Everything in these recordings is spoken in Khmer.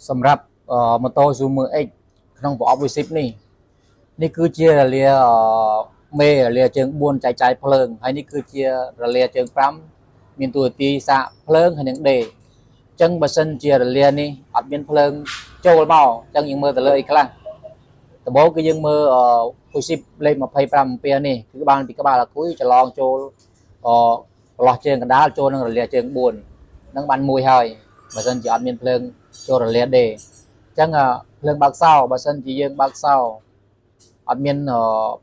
សម្រាប់ម៉ូតូ Zoomer X ក្នុងប្រអប់ V10 នេះគឺជារលាមេរលាជើង4ចែកចាយភ្លើងហើយនេះគឺជារលាជើង5មានតួនាទីសាកភ្លើងហើយនឹងដេរអញ្ចឹងបើសិនជារលានេះអត់មានភ្លើងចូលមកអញ្ចឹងយើងមើលទៅលើអីខ្លះដំបូងគឺយើងមើលV10 លេខ25អាំពែនេះគឺបានពីក្បាលអាគុយច្រឡងចូលប្រឡោះជើងកណ្ដាលចូលនឹងរលាជើង4នឹងបានមួយហើយបើសិនជាអត់មានភ្លើងចូលរលាដេរអញ្ចឹងភ្លើងបើកសោបើសិនជាយើងបើកសោអត់មាន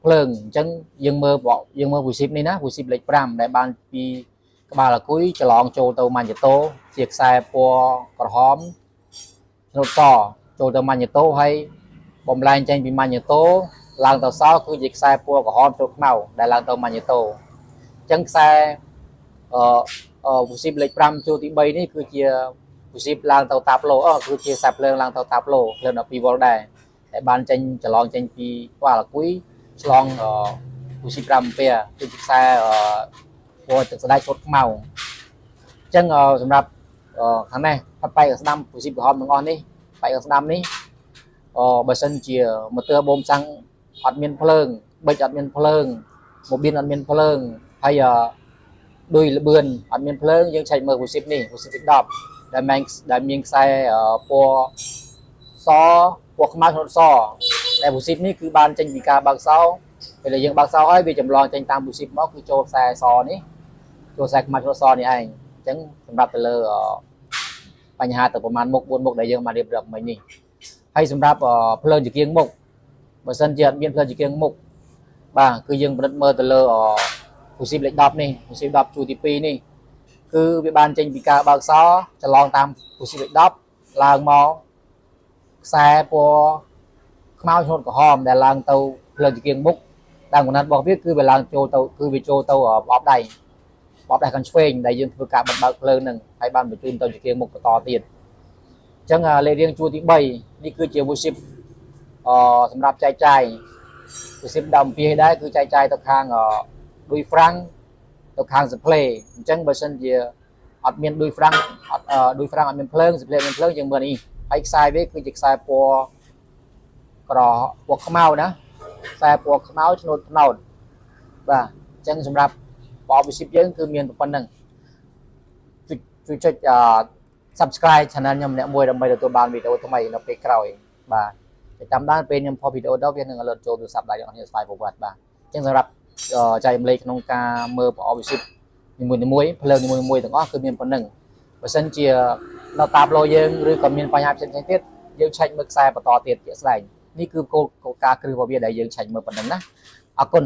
ភ្លើងអញ្ចឹងយើងមើលV10នេះណា V10 លេខ5ដែលបានពីក្បាលអាគុយច្រឡងចូលទៅម៉ាញ់តូជាខ្សែពណ៌ក្រហមឆ្នូតសចូលទៅម៉ាញ់តូហើយបំលែងចេញពីម៉ាញ់តូឡើងទៅសគឺជាខ្សែពណ៌ក្រហមចូលខ្មៅដែលឡើងទៅម៉ាញ់តូអញ្ចឹងខ្សែV10លេខ5ចូលទី3នេះគឺជាV10ឡើងទៅតាប់ឡូគឺជាខ្សែភ្លើងឡើងទៅតាប់ឡូភ្លើង12វ៉ុលដែរដែលបានចេញច្រឡងចេញពីក្បាលអាគុយឆ្លងV10 5អាំពែគឺជាខ្សែពណ៌ទឹកស្ដែកឈុតខ្មៅអញ្ចឹងសម្រាប់ខាងនេះផាត់បែកស្ដាំV10ក្រហមទាំងអស់នេះបែកស្ដាំនេះបើសិនជាម៉ូទ័របូមសាំងអត់មានភ្លើងប៊ិចអត់មានភ្លើងម៉ូប៊ីនអត់មានភ្លើងហើយដួយលបឿនអត់មានភ្លើងយើងឆែកមើលV10នេះV10 10ដែលមានខ្សែពណ៌សពណ៌ខ្មៅឆ្នូតសដែលV10នេះគឺបានចេញពីការបើកសោពេលដែលយើងបើកសោហើយវាចម្លងចេញតាមV10មកគឺចូលខ្សែសនេះចូលខ្សែខ្មៅឆ្នូតសនេះឯងអញ្ចឹងសម្រាប់ទៅលើបញ្ហាទៅប្រហែលមុខ4មុខដែលយើងបានរៀបរាប់មិញនេះហើយសម្រាប់ភ្លើងជាគៀងមុខបើសិនជាអត់មានភ្លើងជាគៀងមុខបាទគឺយើងពិនិត្យមើលទៅលើV10លេខ10នេះV10 10ជួរទី2នេះគឺវាបានចេញពីការបើកសោច្រឡងតាមV10លេខ10ឡើងមកខ្សែពណ៌ខ្មៅឆ្នូតក្រហមដែលឡើងទៅភ្លើងជាគៀងមុខតាមកំណត់របស់វាគឺវាឡើងចូលទៅគឺវាចូលទៅប្រអប់ដៃខាងឆ្វេងដែលយើងធ្វើការបិទបើកភ្លើងនឹងហើយបានបញ្ជូនទៅជាគៀងមុខបន្តទៀតអញ្ចឹងលេខរៀងជួរទី3នេះគឺជាV10សម្រាប់ចែកចាយV10 10អាំពែដែរគឺចែកចាយទៅខាងដួយហ្វ្រាំងទៅខាងសផ្លេអញ្ចឹងបើសិនជាអត់មានដួយហ្វ្រាំងអត់មានភ្លើងសផ្លេមានភ្លើងយើងមើលនេះហើយខ្សែវាគឺជាខ្សែពណ៌ខ្មៅណាខ្សែពណ៌ខ្មៅឆ្នូតត្នោតបាទអញ្ចឹងសម្រាប់ប្រអប់V10យើងគឺមានប៉ុណ្្នឹងជួយចុចsubscribe channel ខ្ញុំម្នាក់មួយដើម្បីទទួលបានវីដេអូថ្មីនៅពេលក្រោយបាទតាមដានពេលខ្ញុំផុសវីដេអូដល់វានឹង alert ចូលទូរស័ព្ទដៃរបស់អ្នកស្វ័យប្រវត្តិបាទអញ្ចឹងសម្រាប់ចែករំលែកក្នុងការមើលប្រអប់V10នីមួយៗភ្លើងនីមួយៗទាំងអស់គឺមានប៉ុណ្្នឹងបើសិនជានៅតាប់ឡូយើងឬក៏មានបញ្ហាផ្សេងៗទៀតយើងឆែកមើលខ្សែបន្តទៀតជាក់ស្ដែងនេះគឺគោលការណ៍គ្រឹះរបស់វាដែលយើងឆែកមើលប៉ុណ្្នឹងណាអរគុណ